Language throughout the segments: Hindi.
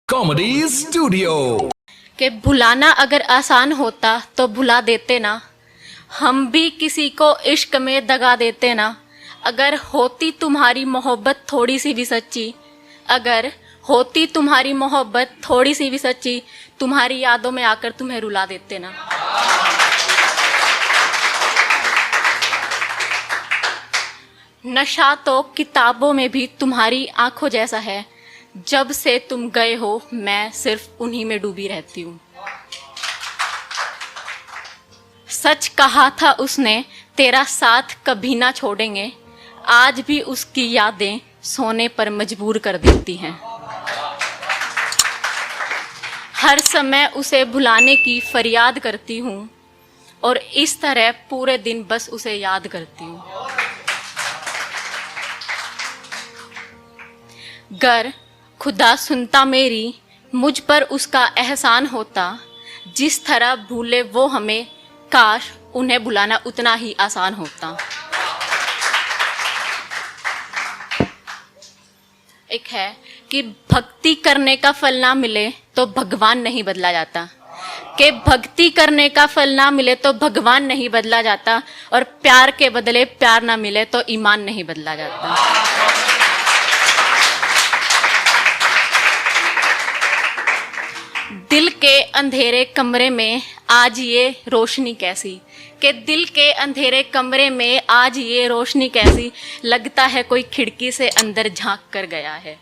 Comedy studio. कि भुलाना अगर आसान होता तो भुला देते ना, हम भी किसी को इश्क में दगा देते ना। अगर होती तुम्हारी मोहब्बत थोड़ी सी भी सच्ची, अगर होती तुम्हारी मोहब्बत थोड़ी सी भी सच्ची, तुम्हारी यादों में आकर तुम्हें रुला देते ना। नशा तो किताबों में भी तुम्हारी आंखों जैसा है, जब से तुम गए हो मैं सिर्फ उन्हीं में डूबी रहती हूँ। सच कहा था उसने तेरा साथ कभी ना छोड़ेंगे, आज भी उसकी यादें सोने पर मजबूर कर देती हैं। हर समय उसे भुलाने की फरियाद करती हूँ और इस तरह पूरे दिन बस उसे याद करती हूँ। गर खुदा सुनता मेरी, मुझ पर उसका एहसान होता, जिस तरह भूले वो हमें, काश उन्हें भुलाना उतना ही आसान होता। एक है कि भक्ति करने का फल ना मिले तो भगवान नहीं बदला जाता, कि भक्ति करने का फल ना मिले तो भगवान नहीं बदला जाता, और प्यार के बदले प्यार ना मिले तो ईमान नहीं बदला जाता। दिल के अंधेरे कमरे में आज ये रोशनी कैसी, कि दिल के अंधेरे कमरे में आज ये रोशनी कैसी, लगता है कोई खिड़की से अंदर झांक कर गया है।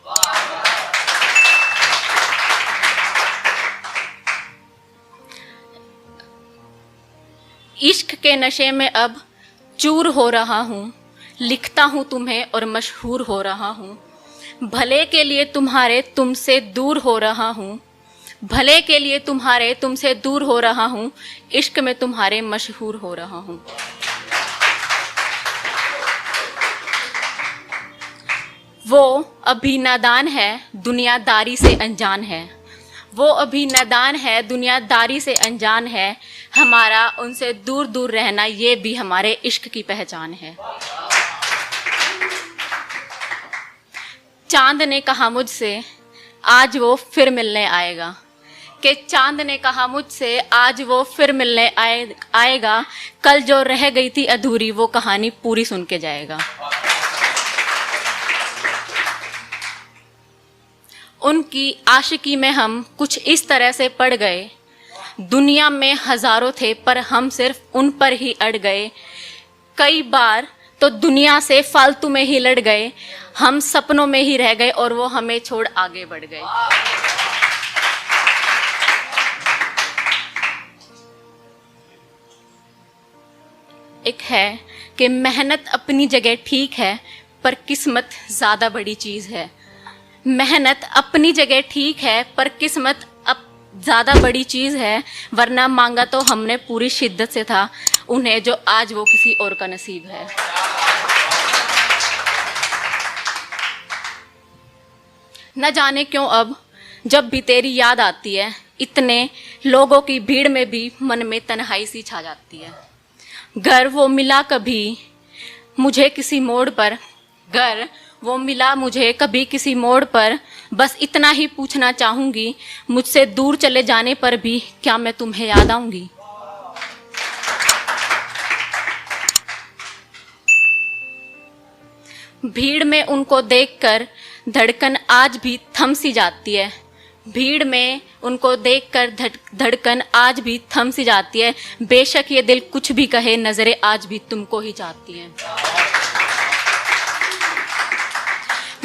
इश्क के नशे में अब चूर हो रहा हूँ, लिखता हूँ तुम्हें और मशहूर हो रहा हूँ। भले के लिए तुम्हारे तुमसे दूर हो रहा हूँ, भले के लिए तुम्हारे तुमसे दूर हो रहा हूँ, इश्क में तुम्हारे मशहूर हो रहा हूँ। वो अभी नादान है, दुनियादारी से अनजान है। वो अभी नादान है, दुनियादारी से अनजान है। हमारा उनसे दूर दूर रहना ये भी हमारे इश्क की पहचान है। चांद ने कहा मुझसे आज वो फिर मिलने आएगा, कि चांद ने कहा मुझसे आज वो फिर मिलने आएगा। कल जो रह गई थी अधूरी वो कहानी पूरी सुन के जाएगा। उनकी आशिकी में हम कुछ इस तरह से पड़ गए, दुनिया में हजारों थे पर हम सिर्फ उन पर ही अड़ गए। कई बार तो दुनिया से फालतू में ही लड़ गए, हम सपनों में ही रह गए और वो हमें छोड़ आगे बढ़ गए। एक है कि मेहनत अपनी जगह ठीक है पर किस्मत ज़्यादा बड़ी चीज़ है। मेहनत अपनी जगह ठीक है पर किस्मत अब ज़्यादा बड़ी चीज़ है, वरना मांगा तो हमने पूरी शिद्दत से था उन्हें, जो आज वो किसी और का नसीब है। न जाने क्यों अब जब भी तेरी याद आती है, इतने लोगों की भीड़ में भी मन में तन्हाई सी छा जाती है। घर वो मिला कभी मुझे किसी मोड़ पर, घर वो मिला मुझे कभी किसी मोड़ पर, बस इतना ही पूछना चाहूँगी, मुझसे दूर चले जाने पर भी क्या मैं तुम्हें याद आऊँगी। भीड़ में उनको देखकर धड़कन आज भी थम सी जाती है, भीड़ में उनको देखकर धड़कन आज भी थम सी जाती है। बेशक ये दिल कुछ भी कहे, नजरें आज भी तुमको ही चाहती हैं।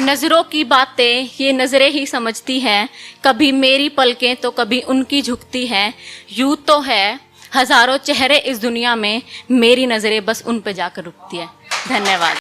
नजरों की बातें ये नजरें ही समझती हैं, कभी मेरी पलकें तो कभी उनकी झुकती हैं। यूं तो है हजारों चेहरे इस दुनिया में, मेरी नजरें बस उन पे जाकर रुकती है। धन्यवाद।